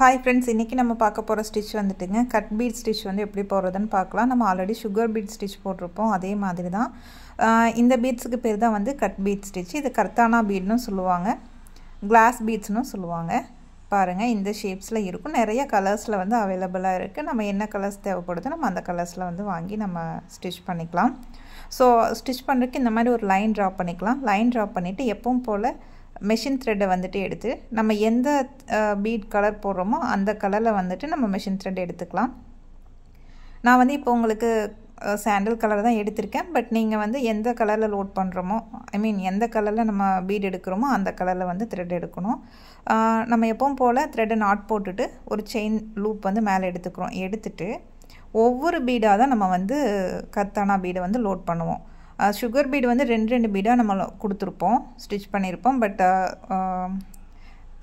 Hi friends, இன்னைக்கு நம்ம பார்க்க போற ஸ்டிட்ச் வந்துட்டுங்க கட் பீட் ஸ்டிட்ச் வந்து எப்படி போறதுன்னு பார்க்கலாம். நம்ம ஆல்ரெடி சுகர் பீட் ஸ்டிட்ச் போட்டுருப்போம். அதே மாதிரி தான் இந்த பீட்ஸ்க்கு பேர் தான் வந்து கட் பீட் ஸ்டிட்ச். இது கர்தானா பீட்னு சொல்லுவாங்க. கிளாஸ் பீட்ஸ்னு சொல்லுவாங்க. பாருங்க இந்த ஷேப்ஸ்ல இருக்கும். நிறைய கலர்ஸ்ல வந்து அவேலபிளா இருக்கு. நம்ம என்ன கலர்ஸ் தேவைப்படுதோ நம்ம அந்த கலர்ஸ்ல வந்து வாங்கி நம்ம ஸ்டிட்ச் பண்ணிக்கலாம். சோ ஸ்டிட்ச் பண்றதுக்கு இந்த மாதிரி ஒரு லைன் டிரா பண்ணிக்கலாம். லைன் டிரா பண்ணிட்டு எப்பவும் போல மெஷின் த்ரெட் வந்துட்டு எடுத்து நம்ம எந்த பீட் கலர் போடுறோமோ அந்த கலர்ல வந்துட்டு நம்ம மெஷின் த்ரெட் எடுத்துக்கலாம். நான் வந்து இப்போ உங்களுக்கு சாண்டல் கலர் தான் எடுத்திருக்கேன். பட் நீங்க வந்து எந்த கலர்ல லோட் பண்றோமோ எந்த கலர்ல நம்ம பீட் எடுக்கிறோமோ அந்த கலர்ல வந்து த்ரெட் எடுக்கணும். நம்ம எப்பவும் போல த்ரெட் நாட் போட்டுட்டு ஒரு செயின் லூப் வந்து மேலே எடுத்துக்கிறோம். எடுத்துட்டு ஒவ்வொரு பீடா தான் நம்ம வந்து கர்தானா பீடை வந்து லோட் பண்ணுவோம். சுகர் பீட் வந்து ரெண்டு பீடா நம்ம கொடுத்துருப்போம், ஸ்டிச் பண்ணியிருப்போம். பட்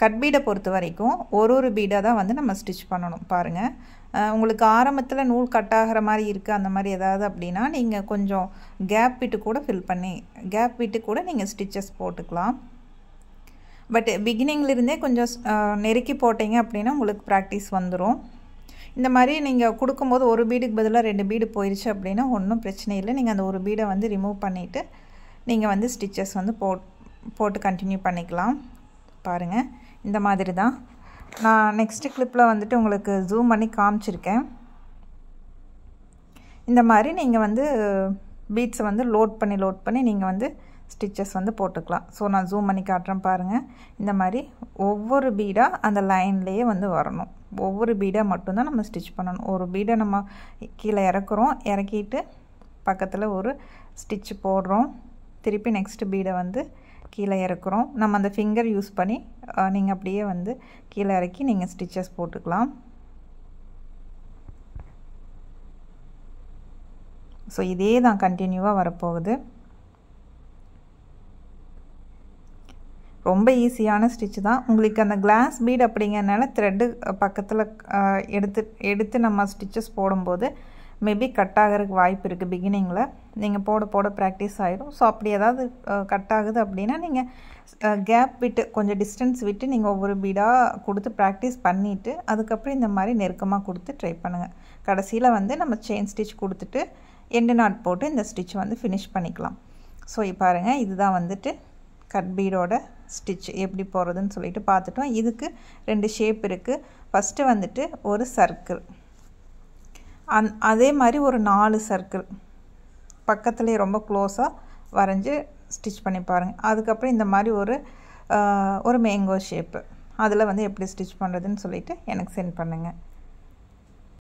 கட் பீடை பொறுத்த வரைக்கும் ஒரு பீடா தான் வந்து நம்ம ஸ்டிச் பண்ணணும். பாருங்கள், உங்களுக்கு ஆரம்பத்தில் நூல் கட் ஆகிற மாதிரி இருக்குது அந்த மாதிரி ஏதாவது அப்படின்னா நீங்கள் கொஞ்சம் கேப் விட்டு கூட கேப் விட்டு கூட நீங்கள் ஸ்டிச்சஸ் போட்டுக்கலாம். பட் பிகினிங்லேருந்தே கொஞ்சம் நெருக்கி போட்டிங்க அப்படின்னா உங்களுக்கு ப்ராக்டிஸ் வந்துடும். இந்த மாதிரி நீங்கள் கொடுக்கும்போது ஒரு பீடுக்கு பதிலாக 2 பீடு போயிடுச்சு அப்படின்னா ஒன்றும் பிரச்சனை இல்லை. நீங்கள் அந்த ஒரு பீடை வந்து ரிமூவ் பண்ணிவிட்டு நீங்கள் வந்து ஸ்டிச்சஸ் வந்து போட்டு கண்டினியூ பண்ணிக்கலாம். பாருங்கள் இந்த மாதிரி தான். நான் நெக்ஸ்ட் கிளிப்பில் வந்துட்டு உங்களுக்கு ஜூம் பண்ணி காமிச்சிருக்கேன். இந்த மாதிரி நீங்கள் வந்து பீட்ஸை வந்து லோட் பண்ணி நீங்கள் வந்து ஸ்டிச்சஸ் வந்து போட்டுக்கலாம். ஸோ நான் ஜூம் பண்ணி காட்டுறேன் பாருங்கள். இந்த மாதிரி ஒவ்வொரு பீடாக அந்த லைன்லேயே வந்து வரணும். ஒவ்வொரு பீடாக மட்டும்தான் நம்ம ஸ்டிச் பண்ணணும். ஒரு பீடை நம்ம கீழே இறக்கிட்டு பக்கத்தில் ஒரு ஸ்டிச் போடுறோம். திருப்பி நெக்ஸ்ட் பீடை வந்து கீழே இறக்குறோம். நம்ம அந்த ஃபிங்கர் யூஸ் பண்ணி நீங்கள் அப்படியே வந்து கீழே இறக்கி நீங்கள் ஸ்டிச்சஸ் போட்டுக்கலாம். ஸோ இதே தான் கண்டினியூவாக வரப்போகுது. ரொம்ப ஈஸியான ஸ்டிச் தான். உங்களுக்கு அந்த கிளாஸ் பீட் அப்படிங்கிறனால த்ரெட்டு பக்கத்தில் எடுத்து நம்ம ஸ்டிச்சஸ் போடும்போது மேபி கட் ஆகிறதுக்கு வாய்ப்பு இருக்குது. பிகினிங்கில் நீங்கள் போட ப்ராக்டிஸ் ஆகிடும். ஸோ அப்படி ஏதாவது கட் ஆகுது அப்படின்னா நீங்கள் கேப் விட்டு கொஞ்சம் டிஸ்டன்ஸ் விட்டு நீங்கள் ஒவ்வொரு பீடாக கொடுத்து ப்ராக்டிஸ் பண்ணிவிட்டு அதுக்கப்புறம் இந்த மாதிரி நெருக்கமாக கொடுத்து ட்ரை பண்ணுங்கள். கடைசியில் வந்து நம்ம செயின் ஸ்டிச் கொடுத்துட்டு எண்டு நாட் போட்டு இந்த ஸ்டிச் வந்து ஃபினிஷ் பண்ணிக்கலாம். ஸோ பாருங்கள், இதுதான் வந்துட்டு கட் பீடோட ஸ்டிச் எப்படி போகிறதுன்னு சொல்லிட்டு பார்த்துட்டோம். இதுக்கு 2 ஷேப் இருக்குது. ஃபஸ்ட்டு வந்துட்டு ஒரு சர்க்கிள், அதே மாதிரி ஒரு 4 சர்க்கிள் பக்கத்துலேயே ரொம்ப க்ளோஸாக வரைஞ்சி ஸ்டிச் பண்ணி பாருங்கள். அதுக்கப்புறம் இந்த மாதிரி ஒரு மேங்கோ ஷேப்பு, அதில் வந்து எப்படி ஸ்டிச் பண்ணுறதுன்னு சொல்லிட்டு எனக்கு சென்ட் பண்ணுங்கள்.